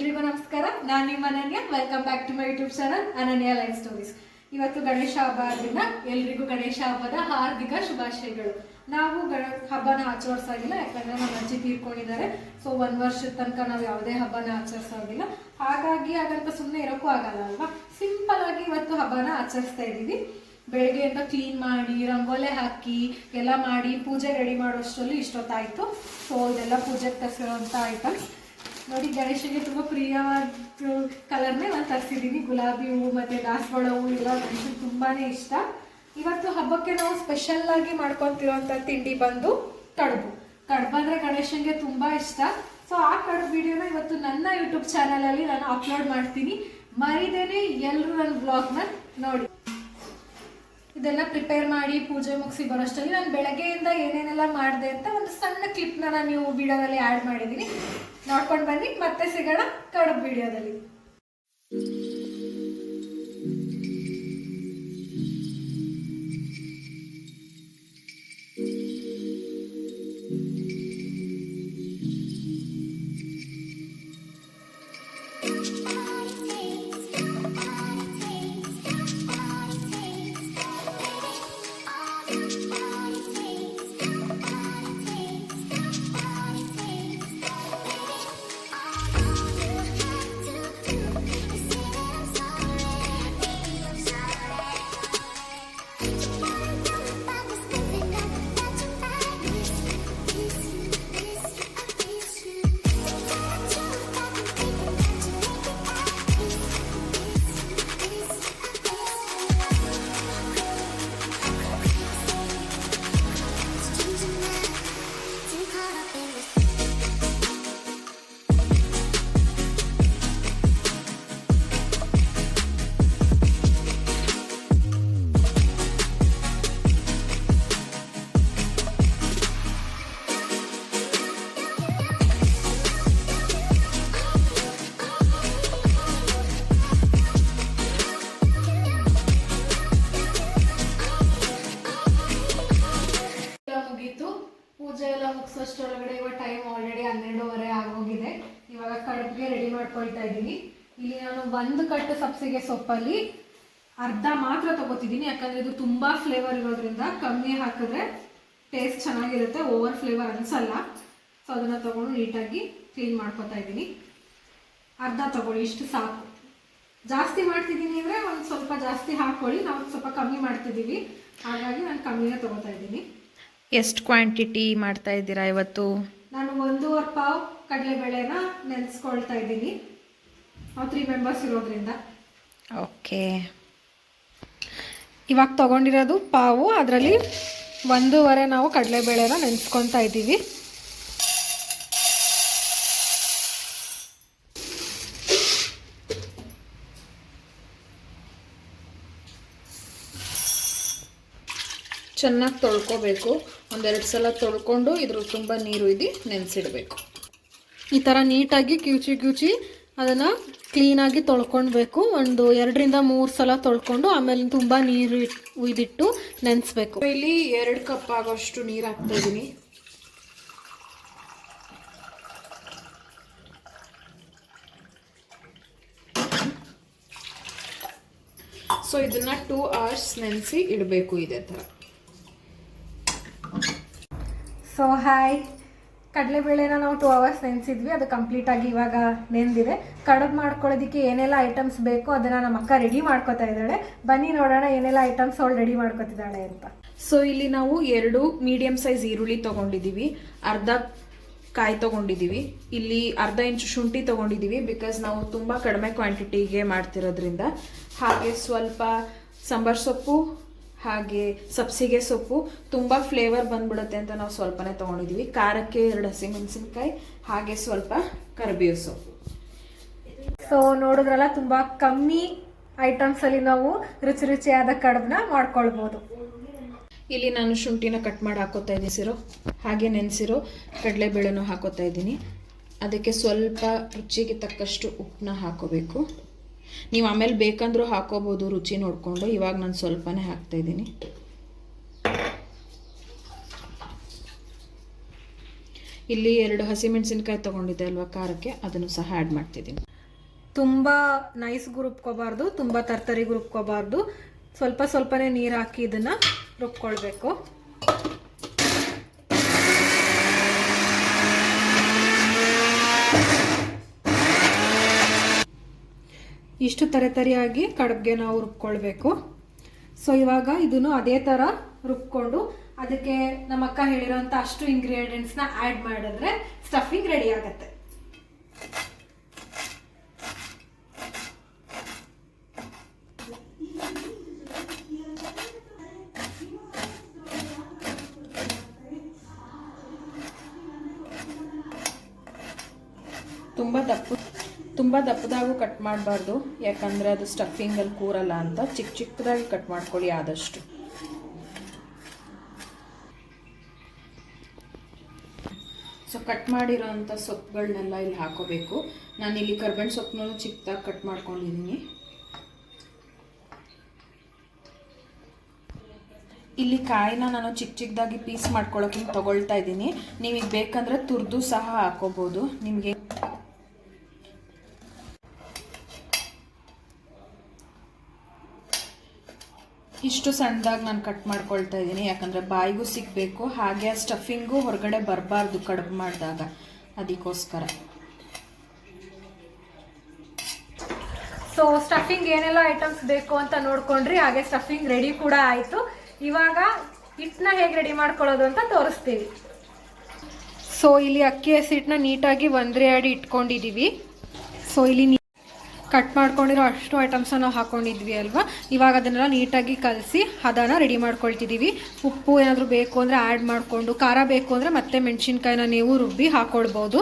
ಎಲ್ರಿಗೂ ನಮಸ್ಕಾರ. ನಾನು ನಿಮ್ಮ Ananya. Welcome back to my YouTube channel Ananya life stories. ಇವತ್ತು ಗಣೇಶ ಹಬ್ಬ ದಿನ. ಎಲ್ರಿಗೂ ಗಣೇಶ ಹಬ್ಬದ ಹಾರ್ದಿಕ ಶುಭಾಶಯಗಳು. ನಾವು ಹಬ್ಬನ ಆಚರಿಸೋದಿಲ್ಲ, ಯಾಕಂದ್ರೆ ನಮ್ಮ ಅಜ್ಜಿ ತೀರ್ಕೊಂಡಿದ್ದಾರೆ. ಸೊ 1 ವರ್ಷದ ತನಕ ನಾವು ಯಾವುದೇ ಹಬ್ಬನ ಆಚರಿಸೋದಿಲ್ಲ. ಹಾಗಾಗಿ ಹಾಗಂತ ಸುಮ್ಮನೆ ಇರೋಕ್ಕೂ ಆಗಲ್ಲ ಅಲ್ವಾ. ಸಿಂಪಲ್ ಆಗಿ ಇವತ್ತು ಹಬ್ಬನ ಆಚರಿಸ್ತಾ ಇದ್ದೀವಿ. ಬೆಳಗ್ಗೆಯಿಂದ ಕ್ಲೀನ್ ಮಾಡಿ ರಂಗೋಲೆ ಹಾಕಿ ಎಲ್ಲ ಮಾಡಿ ಪೂಜೆ ರೆಡಿ ಮಾಡೋಷ್ಟರಲ್ಲಿ ಇಷ್ಟೊತ್ತಾಯಿತು. ಸೊ ಇದೆಲ್ಲ ಪೂಜೆಗೆ ತರಿಸಿರೋಂಥ ಐಟಮ್ಸ್ ನೋಡಿ. ಗಣೇಶನಿಗೆ ತುಂಬ ಪ್ರಿಯವಾದ ಕಲರ್ನೇ ನಾನು ತರಿಸಿದ್ದೀನಿ. ಗುಲಾಬಿ ಹೂವು ಮತ್ತು ದಾಸವಾಳ ಹೂವು ಎಲ್ಲ ಗಣೇಶನಿಗೆ ತುಂಬಾ ಇಷ್ಟ. ಇವತ್ತು ಹಬ್ಬಕ್ಕೆ ನಾವು ಸ್ಪೆಷಲ್ ಆಗಿ ಮಾಡ್ಕೊತಿರೋಂಥ ತಿಂಡಿ ಬಂದು ಕಡುಬು. ಕಡುಬು ಅಂದರೆ ಗಣೇಶನಿಗೆ ತುಂಬ ಇಷ್ಟ. ಸೊ ಆ ಕಡುಬು ವಿಡಿಯೋನ ಇವತ್ತು ನನ್ನ ಯೂಟ್ಯೂಬ್ ಚಾನಲಲ್ಲಿ ನಾನು ಅಪ್ಲೋಡ್ ಮಾಡ್ತೀನಿ. ಮರಿದೇನೆ ಎಲ್ಲರೂ ನನ್ನ ವ್ಲಾಗ್ನ ನೋಡಿ. ಇದೆಲ್ಲ ಪ್ರಿಪೇರ್ ಮಾಡಿ ಪೂಜೆ ಮುಗಿಸಿ ಬರೋಷ್ಟರಲ್ಲಿ ನಾನು ಬೆಳಗ್ಗೆಯಿಂದ ಏನೇನೆಲ್ಲ ಮಾಡಿದೆ ಅಂತ ಒಂದು ಸಣ್ಣ ಕ್ಲಿಪ್ನ ನಾನು ನೀವು ವಿಡಿಯೋದಲ್ಲಿ ಆ್ಯಡ್ ಮಾಡಿದ್ದೀನಿ. ನೋಡ್ಕೊಂಡು ಬನ್ನಿ. ಮತ್ತೆ ಸಿಗೋಣ ಕಡುಬು ವಿಡಿಯೋದಲ್ಲಿ. ಪೂಜೆ ಎಲ್ಲ ಮುಗಿಸೋಷ್ಟರೊಳಗಡೆ ಇವಾಗ ಟೈಮ್ ಆಲ್ರೆಡಿ 12:30 ಆಗೋಗಿದೆ. ಇವಾಗ ಕಡುಬಿಗೆ ರೆಡಿ ಮಾಡ್ಕೊಳ್ತಾ ಇದ್ದೀನಿ. ಇಲ್ಲಿ ನಾನು 1 ಕಟ್ಟು ಸಬ್ಸಿಗೆ ಸೊಪ್ಪಲ್ಲಿ ಅರ್ಧ ಮಾತ್ರ ತಗೋತಿದ್ದೀನಿ, ಯಾಕಂದರೆ ಇದು ತುಂಬ ಫ್ಲೇವರ್ ಇರೋದ್ರಿಂದ ಕಮ್ಮಿ ಹಾಕಿದ್ರೆ ಟೇಸ್ಟ್ ಚೆನ್ನಾಗಿರುತ್ತೆ, ಓವರ್ ಫ್ಲೇವರ್ ಅನಿಸಲ್ಲ. ಸೊ ಅದನ್ನು ತೊಗೊಂಡು ನೀಟಾಗಿ ಕ್ಲೀನ್ ಮಾಡ್ಕೊತಾ ಇದ್ದೀನಿ. ಅರ್ಧ ತಗೊಳ್ಳಿ, ಇಷ್ಟು ಸಾಕು. ಜಾಸ್ತಿ ಮಾಡ್ತಿದ್ದೀನಿ ಅಂದರೆ ಒಂದು ಸ್ವಲ್ಪ ಜಾಸ್ತಿ ಹಾಕ್ಕೊಳ್ಳಿ. ನಾವು ಸ್ವಲ್ಪ ಕಮ್ಮಿ ಮಾಡ್ತಿದ್ದೀವಿ, ಹಾಗಾಗಿ ನಾನು ಕಮ್ಮಿನೇ ತೊಗೋತಾ ಇದ್ದೀನಿ. ಎಷ್ಟು ಕ್ವಾಂಟಿಟಿ ಮಾಡ್ತಾ ಇದ್ದೀರಾ ಇವತ್ತು? ನಾನು 1.5 ಪಾವ್ ಕಡಲೆಬೇಳೆನ ನೆನೆಸ್ಕೊಳ್ತಾ ಇದ್ದೀನಿ. ನಾವು 3 ಮೆಂಬರ್ಸ್ ಇರೋದ್ರಿಂದ. ಓಕೆ, ಇವಾಗ ತೊಗೊಂಡಿರೋದು ಪಾವು, ಅದರಲ್ಲಿ 1.5 ನಾವು ಕಡಲೆಬೇಳೆನ ನೆನೆಸ್ಕೊತಾ ಇದ್ದೀವಿ. ಚೆನ್ನಾಗಿ ತೊಳ್ಕೊಬೇಕು. 1-2 ಸಲ ತೊಳ್ಕೊಂಡು ಇದ್ರ ತುಂಬ ನೀರು ಇದ್ದು ನೆನೆಸಿಡಬೇಕು. ಈ ಥರ ನೀಟಾಗಿ ಕ್ಯೂಚಿ ಅದನ್ನು ಕ್ಲೀನಾಗಿ ತೊಳ್ಕೊಳ್ಬೇಕು. ಒಂದು 2-3 ಸಲ ತೊಳ್ಕೊಂಡು ಆಮೇಲೆ ತುಂಬ ನೀರು ಉಯ್ದಿಟ್ಟು ನೆನೆಸ್ಬೇಕು. ಇಲ್ಲಿ 2 ಕಪ್ ಆಗೋಷ್ಟು ನೀರು ಹಾಕ್ತಾ ಇದ್ದೀನಿ. ಸೊ ಇದನ್ನು 2 hours ನೆನೆಸಿ ಇಡಬೇಕು ಇದೇ ಥರ. ಸೊ ಹಾಯ್, ಕಡಲೆಬೇಳೆನ ನಾವು 2 hours ನೆನೆಸಿದ್ವಿ. ಅದು ಕಂಪ್ಲೀಟಾಗಿ ಇವಾಗ ನೆಂದಿದೆ. ಕಡುಬು ಮಾಡ್ಕೊಳ್ಳೋದಕ್ಕೆ ಏನೆಲ್ಲ ಐಟಮ್ಸ್ ಬೇಕು ಅದನ್ನು ನಮ್ಮ ಅಕ್ಕ ರೆಡಿ ಮಾಡ್ಕೊತಾ ಇದ್ದಾಳೆ. ಬನ್ನಿ ನೋಡೋಣ ಏನೆಲ್ಲ ಐಟಮ್ಸ್ ಅವಳು ರೆಡಿ ಮಾಡ್ಕೊತಿದ್ದಾಳೆ ಅಂತ. ಸೊ ಇಲ್ಲಿ ನಾವು 2 ಮೀಡಿಯಮ್ ಸೈಜ್ ಈರುಳ್ಳಿ ತೊಗೊಂಡಿದ್ದೀವಿ, ಅರ್ಧ ಕಾಯಿ ತೊಗೊಂಡಿದ್ದೀವಿ, ಇಲ್ಲಿ ಅರ್ಧ ಇಂಚು ಶುಂಠಿ ತೊಗೊಂಡಿದ್ದೀವಿ, ಬಿಕಾಸ್ ನಾವು ತುಂಬ ಕಡಿಮೆ ಕ್ವಾಂಟಿಟಿಗೆ ಮಾಡ್ತಿರೋದ್ರಿಂದ. ಹಾಗೆ ಸ್ವಲ್ಪ ಸಾಂಬಾರು ಸೊಪ್ಪು, ಹಾಗೆ ಸಬ್ಸಿಗೆ ಸೊಪ್ಪು, ತುಂಬ ಫ್ಲೇವರ್ ಬಂದ್ಬಿಡುತ್ತೆ ಅಂತ ನಾವು ಸ್ವಲ್ಪನೇ ತೊಗೊಂಡಿದ್ದೀವಿ. ಖಾರಕ್ಕೆ 2 ಹಸಿಮೆಣಸಿನ್ಕಾಯಿ, ಹಾಗೆ ಸ್ವಲ್ಪ ಕರಿಬೇವು ಸೊಪ್ಪು. ಸೊ ನೋಡಿದ್ರಲ್ಲ, ತುಂಬ ಕಮ್ಮಿ ಐಟಮ್ಸಲ್ಲಿ ನಾವು ರುಚಿಯಾದ ಕಡುಬನ್ನ ಮಾಡ್ಕೊಳ್ಬೋದು. ಇಲ್ಲಿ ನಾನು ಶುಂಠಿನ ಕಟ್ ಮಾಡಿ ಹಾಕೋತಾ ಇದ್ದೀನಿ, ಹಾಗೆ ನೆನೆಸಿರೋ ಕಡಲೆಬೇಳೆನೂ ಹಾಕೋತಾ ಇದ್ದೀನಿ. ಅದಕ್ಕೆ ಸ್ವಲ್ಪ ರುಚಿಗೆ ತಕ್ಕಷ್ಟು ಉಪ್ಪನ್ನ ಹಾಕೋಬೇಕು. ನೀವು ಆಮೇಲೆ ಬೇಕಂದ್ರೂ ಹಾಕೋಬೋದು ರುಚಿ ನೋಡಿಕೊಂಡು. ಇವಾಗ ನಾನು ಸ್ವಲ್ಪನೇ ಹಾಕ್ತಾ ಇದ್ದೀನಿ. ಇಲ್ಲಿ 2 ಹಸಿಮೆಣಸಿನ್ಕಾಯಿ ತೊಗೊಂಡಿದ್ದೆ ಅಲ್ವಾ ಖಾರಕ್ಕೆ, ಅದನ್ನು ಸಹ ಆ್ಯಡ್ ಮಾಡ್ತಿದ್ದೀನಿ. ತುಂಬ ನೈಸ್ಗೂ ರುಬ್ಕೋಬಾರ್ದು, ತುಂಬ ತರ್ತರಿಗೂ ರುಬ್ಕೋಬಾರ್ದು. ಸ್ವಲ್ಪ ಸ್ವಲ್ಪನೇ ನೀರು ಹಾಕಿ ಇದನ್ನು ರುಬ್ಕೊಳ್ಬೇಕು. ಇಷ್ಟು ತರಿಯಾಗಿ ಕಡುಬಿಗೆ ನಾವು ರುಬ್ಕೊಳ್ಬೇಕು. ಸೊ ಇವಾಗ ಇದನ್ನು ಅದೇ ಥರ ರುಬ್ಕೊಂಡು ಅದಕ್ಕೆ ನಮ್ಮ ಅಕ್ಕ ಹೇಳಿರೋಂಥ ಅಷ್ಟು ಇಂಗ್ರೀಡಿಯೆಂಟ್ಸ್ನ ಆ್ಯಡ್ ಮಾಡಿದ್ರೆ ಸ್ಟಫಿಂಗ್ ರೆಡಿ ಆಗುತ್ತೆ. ತುಂಬ ದಪ್ಪದಾಗೂ ಕಟ್ ಮಾಡಬಾರ್ದು, ಯಾಕಂದರೆ ಅದು ಸ್ಟಫಿಂಗಲ್ಲಿ ಕೂರಲ್ಲ ಅಂತ. ಚಿಕ್ಕದಾಗಿ ಕಟ್ ಮಾಡ್ಕೊಳ್ಳಿ ಆದಷ್ಟು. ಸೊ ಕಟ್ ಮಾಡಿರೋಂಥ ಸೊಪ್ಪುಗಳನ್ನೆಲ್ಲ ಇಲ್ಲಿ ಹಾಕೋಬೇಕು. ನಾನಿಲ್ಲಿ ಕರ್ಬೇವಿನ ಸೊಪ್ಪನ್ನು ಚಿಕ್ಕದಾಗಿ ಕಟ್ ಮಾಡ್ಕೊಂಡಿದ್ದೀನಿ. ಇಲ್ಲಿ ಕಾಯಿನ ನಾನು ಚಿಕ್ಕದಾಗಿ ಪೀಸ್ ಮಾಡ್ಕೊಳ್ಳೋಕೆ ತಗೊಳ್ತಾ ಇದ್ದೀನಿ. ನೀವೀಗ ಬೇಕಂದರೆ ತುರಿದು ಸಹ ಹಾಕೋಬೋದು. ನಿಮಗೆ ಇಷ್ಟು ಸಣ್ಣದಾಗಿ ನಾನು ಕಟ್ ಮಾಡ್ಕೊಳ್ತಾ ಇದ್ದೀನಿ, ಯಾಕಂದರೆ ಬಾಯಿಗೂ ಸಿಗಬೇಕು, ಹಾಗೆ ಸ್ಟಫಿಂಗು ಹೊರಗಡೆ ಬರಬಾರ್ದು ಕಡುಬು ಮಾಡಿದಾಗ, ಅದಕ್ಕೋಸ್ಕರ. ಸೊ ಸ್ಟಫಿಂಗ್ ಏನೆಲ್ಲ ಐಟಮ್ಸ್ ಬೇಕು ಅಂತ ನೋಡ್ಕೊಂಡ್ರಿ, ಹಾಗೆ ಸ್ಟಫಿಂಗ್ ರೆಡಿ ಕೂಡ ಆಯಿತು. ಇವಾಗ ಹಿಟ್ಟನ್ನ ಹೇಗೆ ರೆಡಿ ಮಾಡ್ಕೊಳ್ಳೋದು ಅಂತ ತೋರಿಸ್ತೀವಿ. ಸೊ ಇಲ್ಲಿ ಅಕ್ಕಿ ಹಸಿಟ್ಟನ್ನ ನೀಟಾಗಿ ಒಂದ್ರೆ ಅಡಿ ಇಟ್ಕೊಂಡಿದ್ದೀವಿ. ಸೊ ಇಲ್ಲಿ ಕಟ್ ಮಾಡ್ಕೊಂಡಿರೋ ಅಷ್ಟು ಐಟಮ್ಸನ್ನು ನಾವು ಹಾಕ್ಕೊಂಡಿದ್ವಿ ಅಲ್ವಾ. ಇವಾಗ ಅದನ್ನೆಲ್ಲ ನೀಟಾಗಿ ಕಲಸಿ ಅದನ್ನು ರೆಡಿ ಮಾಡ್ಕೊಳ್ತಿದ್ದೀವಿ. ಉಪ್ಪು ಏನಾದರೂ ಬೇಕು ಅಂದರೆ ಆ್ಯಡ್ ಮಾಡಿಕೊಂಡು, ಖಾರ ಬೇಕು ಅಂದರೆ ಮತ್ತೆ ಮೆಣಸಿನ್ಕಾಯಿನ ನೀವು ರುಬ್ಬಿ ಹಾಕ್ಕೊಳ್ಬೋದು.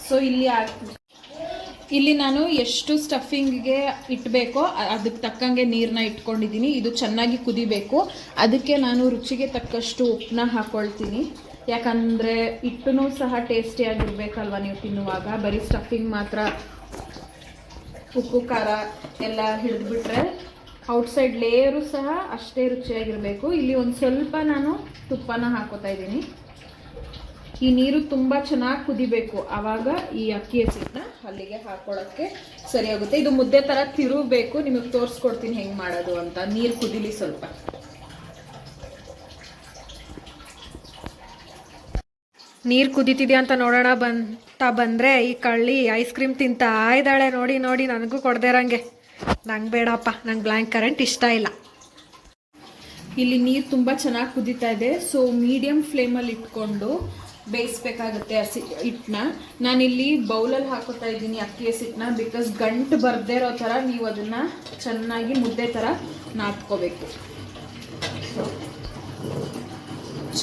ಸೊ ಇಲ್ಲಿ ನಾನು ಎಷ್ಟು ಸ್ಟಫಿಂಗ್ಗೆ ಇಟ್ಟಬೇಕೋ ಅದಕ್ಕೆ ತಕ್ಕಂಗೆ ನೀರನ್ನ ಇಟ್ಕೊಂಡಿದ್ದೀನಿ. ಇದು ಚೆನ್ನಾಗಿ ಕುದಿಬೇಕು. ಅದಕ್ಕೆ ನಾನು ರುಚಿಗೆ ತಕ್ಕಷ್ಟು ಉಪ್ಪನ್ನ ಹಾಕ್ಕೊಳ್ತೀನಿ, ಯಾಕಂದರೆ ಹಿಟ್ಟೂ ಸಹ ಟೇಸ್ಟಿಯಾಗಿರ್ಬೇಕಲ್ವ ನೀವು ತಿನ್ನುವಾಗ. ಬರೀ ಸ್ಟಫಿಂಗ್ ಮಾತ್ರ ಉಪ್ಪು ಖಾರ ಎಲ್ಲ ಹಿಡಿದ್ಬಿಟ್ರೆ ಔಟ್ಸೈಡ್ ಲೇಯರು ಸಹ ಅಷ್ಟೇ ರುಚಿಯಾಗಿರಬೇಕು. ಇಲ್ಲಿ ಒಂದು ಸ್ವಲ್ಪ ನಾನು ತುಪ್ಪನ ಹಾಕೋತಾ ಇದ್ದೀನಿ. ಈ ನೀರು ತುಂಬ ಚೆನ್ನಾಗಿ ಕುದಿಬೇಕು, ಆವಾಗ ಈ ಅಕ್ಕಿ ಹಸಿಟ್ಟನ್ನ ಅಲ್ಲಿಗೆ ಹಾಕೊಳ್ಳೋಕ್ಕೆ ಸರಿಯಾಗುತ್ತೆ. ಇದು ಮುದ್ದೆ ಥರ ತಿರುಗಬೇಕು. ನಿಮಗೆ ತೋರಿಸ್ಕೊಡ್ತೀನಿ ಹೆಂಗೆ ಮಾಡೋದು ಅಂತ. ನೀರು ಕುದಿಲಿ ಸ್ವಲ್ಪ. ನೀರು ಕುದೀತಿದೆ ಅಂತ ನೋಡೋಣ ಬಂದರೆ ಈ ಕಳ್ಳಿ ಐಸ್ ಕ್ರೀಮ್ ತಿಂತಾ ಇದ್ದಾಳೆ. ನೋಡಿ ನೋಡಿ ನನಗೂ ಕೊಡ್ದೇರಂಗೆ. ನಂಗೆ ಬೇಡಪ್ಪ, ನಂಗೆ ಬ್ಲ್ಯಾಂಕ್ ಕರೆಂಟ್ ಇಷ್ಟ ಇಲ್ಲ. ಇಲ್ಲಿ ನೀರು ತುಂಬ ಚೆನ್ನಾಗಿ ಕುದೀತಾ ಇದೆ. ಸೊ ಮೀಡಿಯಮ್ ಫ್ಲೇಮಲ್ಲಿ ಇಟ್ಕೊಂಡು ಬೇಯಿಸ್ಬೇಕಾಗುತ್ತೆ ಹಿಟ್ಟನ್ನ. ನಾನಿಲ್ಲಿ ಬೌಲಲ್ಲಿ ಹಾಕೋತಾ ಇದ್ದೀನಿ ಅಕ್ಕಿ ಹಸಿಟ್ಟನ್ನ, ಬಿಕಾಸ್ ಗಂಟು ಬರ್ದೇ ಇರೋ ಥರ ನೀವು ಅದನ್ನು ಚೆನ್ನಾಗಿ ಮುದ್ದೆ ಥರ ನಾದ್ಕೋಬೇಕು.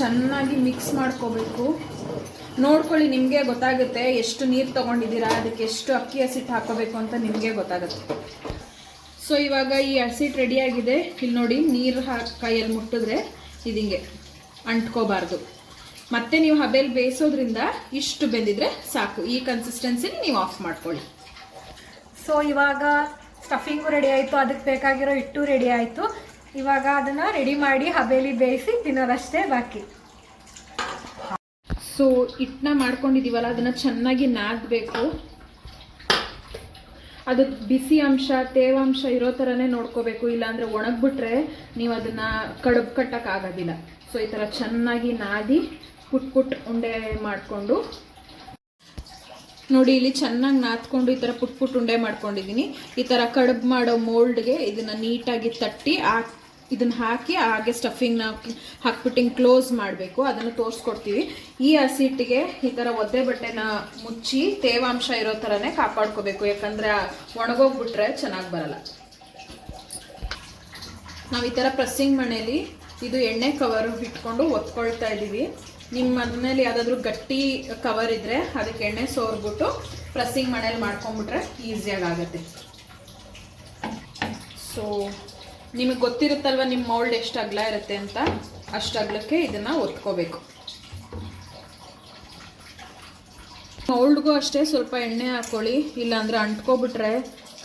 ಚೆನ್ನಾಗಿ ಮಿಕ್ಸ್ ಮಾಡ್ಕೋಬೇಕು. ನೋಡ್ಕೊಳ್ಳಿ, ನಿಮಗೆ ಗೊತ್ತಾಗುತ್ತೆ ಎಷ್ಟು ನೀರು ತೊಗೊಂಡಿದ್ದೀರಾ, ಅದಕ್ಕೆ ಎಷ್ಟು ಅಕ್ಕಿ ಹಸಿಟ್ಟು ಹಾಕೋಬೇಕು ಅಂತ ನಿಮಗೆ ಗೊತ್ತಾಗುತ್ತೆ. ಸೊ ಇವಾಗ ಈ ಹಸಿಟ್ಟು ರೆಡಿಯಾಗಿದೆ. ಇಲ್ಲಿ ನೋಡಿ, ನೀರು ಕೈಯಲ್ಲಿ ಮುಟ್ಟಿದ್ರೆ ಇದಿಂಗೆ ಅಂಟ್ಕೋಬಾರ್ದು. ಮತ್ತೆ ನೀವು ಹಬೆಯಲ್ಲಿ ಬೇಯಿಸೋದ್ರಿಂದ ಇಷ್ಟು ಬೆಂದಿದ್ರೆ ಸಾಕು. ಈ ಕನ್ಸಿಸ್ಟೆನ್ಸಿಲಿ ನೀವು ಆಫ್ ಮಾಡ್ಕೊಳ್ಳಿ. ಸೊ ಇವಾಗ ಸ್ಟಫಿಂಗು ರೆಡಿ ಆಯಿತು, ಅದಕ್ಕೆ ಬೇಕಾಗಿರೋ ಹಿಟ್ಟು ರೆಡಿ ಆಯಿತು. ಇವಾಗ ಅದನ್ನು ರೆಡಿ ಮಾಡಿ ಹಬೆಯಲ್ಲಿ ಬೇಯಿಸಿ ತಿನ್ನೋದಷ್ಟೇ ಬಾಕಿ. ಸೊ ಹಿಟ್ಟನ್ನ ಮಾಡ್ಕೊಂಡಿದ್ದೀವಲ್ಲ, ಅದನ್ನು ಚೆನ್ನಾಗಿ ನಾದಬೇಕು. ಅದು ಬಿಸಿ ಅಂಶ ತೇವಾಂಶ ಇರೋ ಥರನೇ ನೋಡ್ಕೋಬೇಕು, ಇಲ್ಲಾಂದರೆ ಒಣಗಿಬಿಟ್ರೆ ನೀವು ಅದನ್ನು ಕಡುಬು ಕಟ್ಟೋಕ್ಕಾಗೋದಿಲ್ಲ. ಸೊ ಈ ಥರ ಚೆನ್ನಾಗಿ ನಾದಿ ಪುಟ್ ಉಂಡೆ ಮಾಡಿಕೊಂಡು ನೋಡಿ, ಇಲ್ಲಿ ಚೆನ್ನಾಗಿ ನಾದ್ಕೊಂಡು ಈ ಥರ ಪುಟ್ ಉಂಡೆ ಮಾಡ್ಕೊಂಡಿದ್ದೀನಿ. ಈ ಥರ ಕಡುಬು ಮಾಡೋ ಮೋಲ್ಡ್ಗೆ ಇದನ್ನು ನೀಟಾಗಿ ತಟ್ಟಿ ಇದನ್ನು ಹಾಕಿ ಹಾಗೆ ಸ್ಟಫಿಂಗ್ನ ಹಾಕ್ಬಿಟ್ಟು ಹಿಂಗೆ ಕ್ಲೋಸ್ ಮಾಡಬೇಕು. ಅದನ್ನು ತೋರಿಸ್ಕೊಡ್ತೀವಿ. ಈ ಹಸಿಟ್ಟಿಗೆ ಈ ಥರ ಒದ್ದೆ ಬಟ್ಟೆನ ಮುಚ್ಚಿ ತೇವಾಂಶ ಇರೋ ಥರನೇ ಕಾಪಾಡ್ಕೋಬೇಕು, ಯಾಕಂದರೆ ಒಣಗೋಗ್ಬಿಟ್ರೆ ಚೆನ್ನಾಗಿ ಬರಲ್ಲ. ನಾವು ಈ ಥರ ಪ್ರೆಸ್ಸಿಂಗ್ ಮಣೆಯಲ್ಲಿ ಇದು ಎಣ್ಣೆ ಕವರು ಇಟ್ಕೊಂಡು ಒತ್ಕೊಳ್ತಾ ಇದ್ದೀವಿ. ನಿಮ್ಮ ಮನೇಲಿ ಯಾವುದಾದ್ರೂ ಗಟ್ಟಿ ಕವರ್ ಇದ್ದರೆ ಅದಕ್ಕೆ ಎಣ್ಣೆ ಸೋರ್ಬಿಟ್ಟು ಪ್ರೆಸ್ಸಿಂಗ್ ಮಣೆಯಲ್ಲಿ ಮಾಡ್ಕೊಂಬಿಟ್ರೆ ಈಸಿಯಾಗಿ ಆಗುತ್ತೆ. ಸೊ ನಿಮಗೆ ಗೊತ್ತಿರುತ್ತಲ್ವ ನಿಮ್ಮ ಮೌಲ್ಡ್ ಎಷ್ಟು ಅಗಲ ಇರುತ್ತೆ ಅಂತ, ಅಷ್ಟು ಅಗಲಕ್ಕೆ ಇದನ್ನು ಒತ್ಕೋಬೇಕು. ಮೌಲ್ಡ್ಗೂ ಅಷ್ಟೇ ಸ್ವಲ್ಪ ಎಣ್ಣೆ ಹಾಕ್ಕೊಳ್ಳಿ, ಇಲ್ಲಾಂದರೆ ಅಂಟ್ಕೊಬಿಟ್ರೆ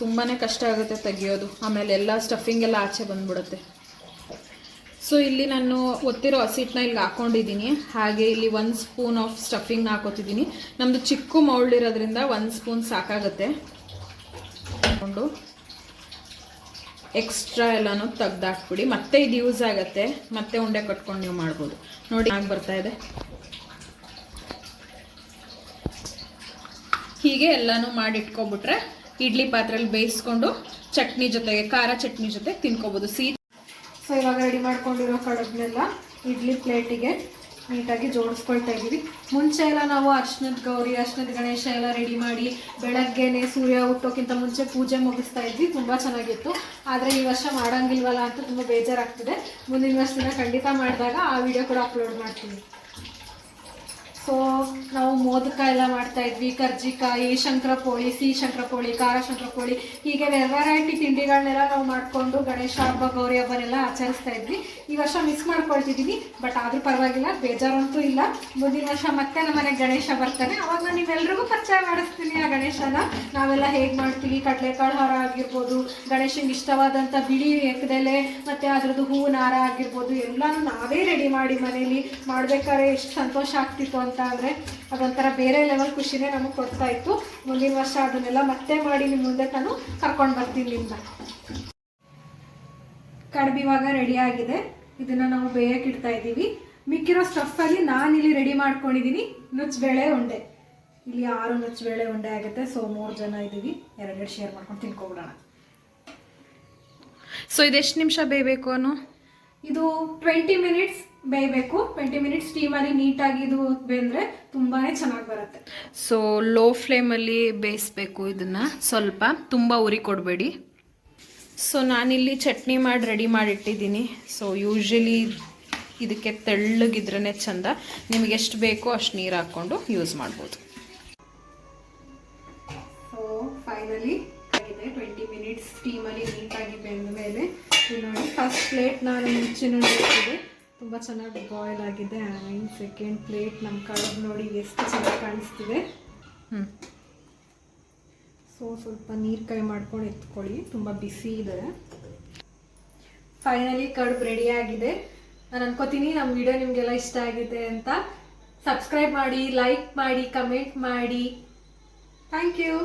ತುಂಬಾ ಕಷ್ಟ ಆಗುತ್ತೆ ತೆಗಿಯೋದು. ಆಮೇಲೆ ಎಲ್ಲ ಸ್ಟಫಿಂಗ್ ಎಲ್ಲ ಆಚೆ ಬಂದ್ಬಿಡುತ್ತೆ. ಸೊ ಇಲ್ಲಿ ನಾನು ಒತ್ತಿರೋ ಹಸಿಟ್ಟನ್ನ ಇಲ್ಲಿ ಹಾಕೊಂಡಿದ್ದೀನಿ. ಹಾಗೆ ಇಲ್ಲಿ 1 ಸ್ಪೂನ್ ಆಫ್ ಸ್ಟಫಿಂಗ್ನ ಹಾಕೋತಿದ್ದೀನಿ. ನಮ್ಮದು ಚಿಕ್ಕ ಮೌಲ್ಡ್ ಇರೋದ್ರಿಂದ 1 ಸ್ಪೂನ್ ಸಾಕಾಗುತ್ತೆ. ಹಾಕೊಂಡು ಎಕ್ಸ್ಟ್ರಾ ಎಲ್ಲನೂ ತೆಗ್ದಾಕ್ಬಿಡಿ. ಮತ್ತೆ ಇದು ಯೂಸ್ ಆಗುತ್ತೆ, ಮತ್ತೆ ಉಂಡೆ ಕಟ್ಕೊಂಡು ನೀವು ಮಾಡ್ಬೋದು. ನೋಡಿ ಆಗಿ ಬರ್ತಾ ಇದೆ. ಹೀಗೆ ಎಲ್ಲನೂ ಮಾಡಿಟ್ಕೊಬಿಟ್ರೆ ಇಡ್ಲಿ ಪಾತ್ರೆಯಲ್ಲಿ ಬೇಯಿಸ್ಕೊಂಡು ಚಟ್ನಿ ಜೊತೆಗೆ, ಖಾರ ಚಟ್ನಿ ಜೊತೆ ತಿನ್ಕೋಬೋದು. ಸೊ ಇವಾಗ ರೆಡಿ ಮಾಡ್ಕೊಂಡಿರೋ ಕಡುಬನ್ನೆಲ್ಲ ಇಡ್ಲಿ ಪ್ಲೇಟಿಗೆ ನೀಟಾಗಿ ಜೋಡಿಸ್ಕೊಳ್ತಾ ಇದ್ದೀವಿ. ಮುಂಚೆ ಎಲ್ಲ ನಾವು ಅರ್ಶಿನದ ಗೌರಿ, ಅರ್ಶಿನದ ಗಣೇಶ ಎಲ್ಲ ರೆಡಿ ಮಾಡಿ ಬೆಳಗ್ಗೆನೆ ಸೂರ್ಯ ಹುಟ್ಟೋಕ್ಕಿಂತ ಮುಂಚೆ ಪೂಜೆ ಮುಗಿಸ್ತಾ ಇದ್ವಿ. ತುಂಬ ಚೆನ್ನಾಗಿತ್ತು. ಆದರೆ ಈ ವರ್ಷ ಮಾಡೋಂಗಿಲ್ವಲ್ಲ ಅಂತ ತುಂಬ ಬೇಜಾರಾಗ್ತಿದೆ. ಮುಂದಿನ ವರ್ಷದಿಂದ ಖಂಡಿತ ಮಾಡಿದಾಗ ಆ ವಿಡಿಯೋ ಕೂಡ ಅಪ್ಲೋಡ್ ಮಾಡ್ತೀನಿ. ಸೊ ನಾವು ಮೋದಕ ಎಲ್ಲ ಮಾಡ್ತಾ ಇದ್ವಿ, ಕರ್ಜಿಕಾಯಿ, ಶಂಕರಪೋಳಿ, ಸಿಹಿ ಶಂಕರಪೋಳಿ, ಖಾರ ಶಂಕರಪೋಳಿ, ಹೀಗೆ ವೆರೈಟಿ ತಿಂಡಿಗಳನ್ನೆಲ್ಲ ನಾವು ಮಾಡಿಕೊಂಡು ಗಣೇಶ ಹಬ್ಬ, ಗೌರಿ ಹಬ್ಬನೆಲ್ಲ ಆಚರಿಸ್ತಾ ಇದ್ವಿ. ಈ ವರ್ಷ ಮಿಸ್ ಮಾಡ್ಕೊಳ್ತಿದ್ದೀವಿ, ಬಟ್ ಆದರೂ ಪರವಾಗಿಲ್ಲ, ಬೇಜಾರಂತೂ ಇಲ್ಲ. ಮುಂದಿನ ವರ್ಷ ಮತ್ತೆ ನಮ್ಮ ಮನೆಗೆ ಗಣೇಶ ಬರ್ತಾನೆ. ಅವಾಗ ನಾನು ನೀವೆಲ್ರಿಗೂ ಪರಿಚಯ ಮಾಡಿಸ್ತೀನಿ ಆ ಗಣೇಶನ. ನಾವೆಲ್ಲ ಹೇಗೆ ಮಾಡ್ತೀವಿ, ಕಡಲೆಕಾಳು ಹಾರ ಆಗಿರ್ಬೋದು, ಗಣೇಶನಿಗೆ ಇಷ್ಟವಾದಂಥ ಬಿಳಿ ಎಕ್ಕದೆಲೆ ಮತ್ತು ಅದರದ್ದು ಹೂವಿನ ಹಾರ ಆಗಿರ್ಬೋದು, ಎಲ್ಲನೂ ನಾವೇ ರೆಡಿ ಮಾಡಿ ಮನೇಲಿ ಮಾಡಬೇಕಾದ್ರೆ ಎಷ್ಟು ಸಂತೋಷ ಆಗ್ತಿತ್ತು ಅಂತ ಅಂದರೆ ಅದೊಂಥರ ಬೇರೆ ಲೆವೆಲ್ ಖುಷಿನೇ ನಮಗೆ ಕೊಡ್ತಾ ಇತ್ತು. ಮುಂದಿನ ವರ್ಷ ಅದನ್ನೆಲ್ಲ ಮತ್ತೆ ಮಾಡಿ ನಿಮ್ಮ ಮುಂದೆ ನಾನು ಕರ್ಕೊಂಡು ಬರ್ತೀನಿ ನಿಮ್ಗೆ. ಕಡುಬು ಇವಾಗ ರೆಡಿ ಆಗಿದೆ. ಇದನ್ನು ನಾವು ಬೇಯಕ್ಕೆ ಇಡ್ತಾ ಇದ್ದೀವಿ. ಮಿಕ್ಕಿರೋ ಸ್ಟಫಲ್ಲಿ ನಾನಿಲ್ಲಿ ರೆಡಿ ಮಾಡ್ಕೊಂಡಿದ್ದೀನಿ ನುಚ್ಚಬೇಳೆ ಉಂಡೆ. ಇಲ್ಲಿ 6 ನುಚ್ಚಬೇಳೆ ಉಂಡೆ ಆಗುತ್ತೆ. ಸೊ 3 ಜನ ಇದ್ದೀವಿ, 2 ಶೇರ್ ಮಾಡ್ಕೊಂಡು ತಿನ್ಕೊಬಿಡೋಣ. ಸೊ ಇದೆಷ್ಟು ನಿಮಿಷ ಬೇಯಬೇಕು ಅನ್ನೋ? ಇದು 20 ಮಿನಿಟ್ಸ್ ಬೇಯಬೇಕು. 20 ಮಿನಿಟ್ಸ್ ಸ್ಟೀಮಲ್ಲಿ ನೀಟಾಗಿ ಇದು ಬೆಂದರೆ ತುಂಬಾ ಚೆನ್ನಾಗಿ ಬರುತ್ತೆ. ಸೊ ಲೋ ಫ್ಲೇಮಲ್ಲಿ ಬೇಯಿಸ್ಬೇಕು ಇದನ್ನು, ಸ್ವಲ್ಪ ತುಂಬ ಉರಿ ಕೊಡಬೇಡಿ. ಸೊ ನಾನಿಲ್ಲಿ ಚಟ್ನಿ ಮಾಡಿ ರೆಡಿ ಮಾಡಿಟ್ಟಿದ್ದೀನಿ. ಸೊ ಯೂಶ್ವಲಿ ಇದಕ್ಕೆ ತೆಳ್ಳಗಿದ್ರೇ ಚೆಂದ. ನಿಮಗೆ ಎಷ್ಟು ಬೇಕೋ ಅಷ್ಟು ನೀರು ಹಾಕ್ಕೊಂಡು ಯೂಸ್ ಮಾಡ್ಬೋದು. ಸೊ ಫೈನಲಿ ಆಗಿದೆ. 20 ಮಿನಿಟ್ಸ್ ಸ್ಟೀಮಲ್ಲಿ ನೀಟಾಗಿ ಬೆಂದ ಮೇಲೆ ನೋಡಿ, ಫಸ್ಟ್ ಪ್ಲೇಟ್ ನಾನು ಮುಂಚೆನೂ ಇಟ್ಟಿದ್ದೆ, ತುಂಬ ಚೆನ್ನಾಗಿ ಬಾಯ್ಲ್ ಆಗಿದೆ. ಆ್ಯಂಡ್ ಸೆಕೆಂಡ್ ಪ್ಲೇಟ್ ನಮ್ಮ ಕಡುಬು ನೋಡಿ ಎಷ್ಟು ಚೆನ್ನಾಗಿ ಕಾಣಿಸ್ತಿದೆ. ಸೊ ಸ್ವಲ್ಪ ನೀರು ಕೈ ಮಾಡ್ಕೊಂಡು ಎತ್ಕೊಳ್ಳಿ, ತುಂಬ ಬಿಸಿ ಇದೆ. ಫೈನಲಿ ಕಡುಬು ರೆಡಿ ಆಗಿದೆ. ನಾನು ಅನ್ಕೋತೀನಿ ನಮ್ಮ ವಿಡಿಯೋ ನಿಮಗೆಲ್ಲ ಇಷ್ಟ ಆಗಿದೆ ಅಂತ. ಸಬ್ಸ್ಕ್ರೈಬ್ ಮಾಡಿ, ಲೈಕ್ ಮಾಡಿ, ಕಮೆಂಟ್ ಮಾಡಿ. Thank you.